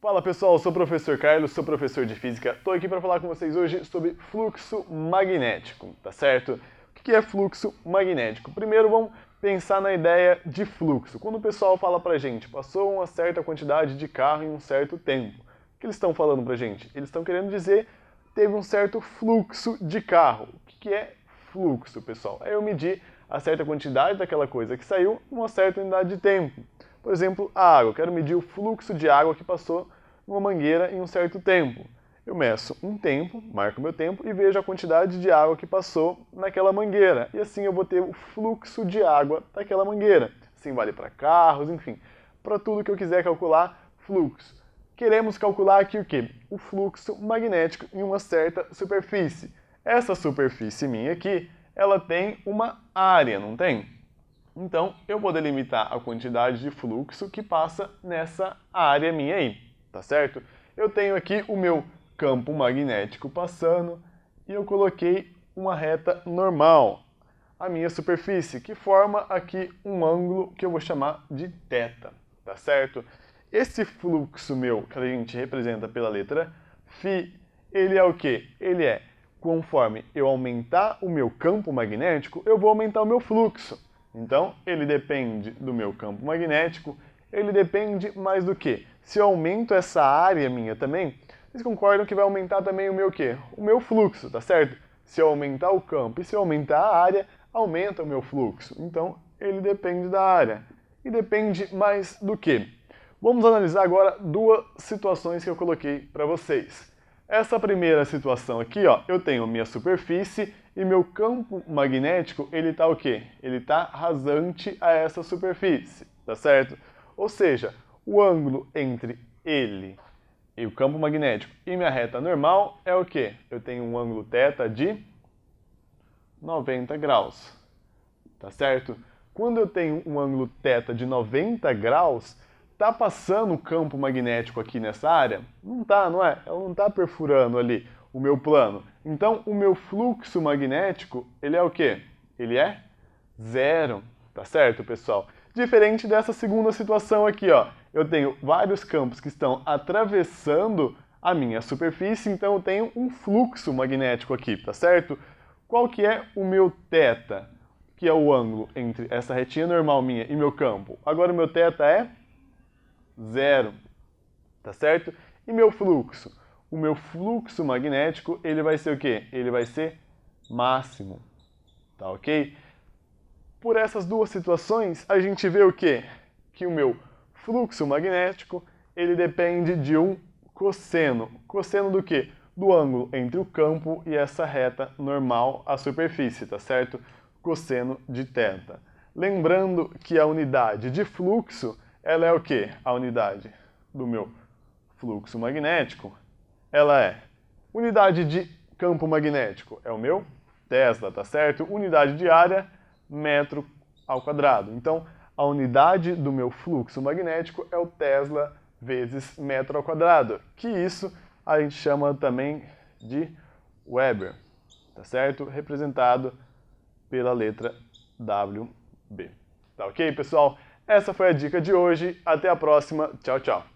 Fala pessoal, eu sou o professor Carlos, sou professor de Física. Estou aqui para falar com vocês hoje sobre fluxo magnético, tá certo? O que é fluxo magnético? Primeiro vamos pensar na ideia de fluxo. Quando o pessoal fala pra gente, passou uma certa quantidade de carro em um certo tempo, o que eles estão falando pra gente? Eles estão querendo dizer teve um certo fluxo de carro. O que é fluxo, pessoal? É eu medir a certa quantidade daquela coisa que saiu em uma certa unidade de tempo. Por exemplo, a água. Eu quero medir o fluxo de água que passou numa mangueira em um certo tempo. Eu meço um tempo, marco meu tempo e vejo a quantidade de água que passou naquela mangueira. E assim eu vou ter o fluxo de água daquela mangueira. Assim vale para carros, enfim, para tudo que eu quiser calcular fluxo. Queremos calcular aqui o quê? O fluxo magnético em uma certa superfície. Essa superfície minha aqui, ela tem uma área, não tem? Então, eu vou delimitar a quantidade de fluxo que passa nessa área minha aí, tá certo? Eu tenho aqui o meu campo magnético passando e eu coloquei uma reta normal, a minha superfície, que forma aqui um ângulo que eu vou chamar de θ, tá certo? Esse fluxo meu, que a gente representa pela letra φ, ele é o quê? Ele é, conforme eu aumentar o meu campo magnético, eu vou aumentar o meu fluxo. Então, ele depende do meu campo magnético, ele depende mais do que? Se eu aumento essa área minha também, vocês concordam que vai aumentar também o meu quê? O meu fluxo, tá certo? Se eu aumentar o campo e se eu aumentar a área, aumenta o meu fluxo. Então, ele depende da área. E depende mais do que? Vamos analisar agora duas situações que eu coloquei para vocês. Essa primeira situação aqui, ó, eu tenho minha superfície e meu campo magnético, ele está o quê? Ele está rasante a essa superfície, tá certo? Ou seja, o ângulo entre ele e o campo magnético e minha reta normal é o quê? Eu tenho um ângulo θ de 90 graus, tá certo? Quando eu tenho um ângulo θ de 90 graus, tá passando o campo magnético aqui nessa área? Não tá, não é? Ela não tá perfurando ali o meu plano. Então, o meu fluxo magnético, ele é o quê? Ele é zero, tá certo, pessoal? Diferente dessa segunda situação aqui, ó. Eu tenho vários campos que estão atravessando a minha superfície, então eu tenho um fluxo magnético aqui, tá certo? Qual que é o meu θ, que é o ângulo entre essa retinha normal minha e meu campo? Agora o meu θ é zero, tá certo? E meu fluxo? O meu fluxo magnético, ele vai ser o quê? Ele vai ser máximo, tá ok? Por essas duas situações, a gente vê o quê? Que o meu fluxo magnético, ele depende de um cosseno. Cosseno do quê? Do ângulo entre o campo e essa reta normal à superfície, tá certo? Cosseno de θ. Lembrando que a unidade de fluxo, ela é o quê? A unidade do meu fluxo magnético, ela é unidade de campo magnético, é o meu Tesla, tá certo? Unidade de área, metro ao quadrado. Então, a unidade do meu fluxo magnético é o Tesla vezes metro ao quadrado, que isso a gente chama também de Weber, tá certo? Representado pela letra WB. Tá ok, pessoal? Essa foi a dica de hoje. Até a próxima. Tchau, tchau.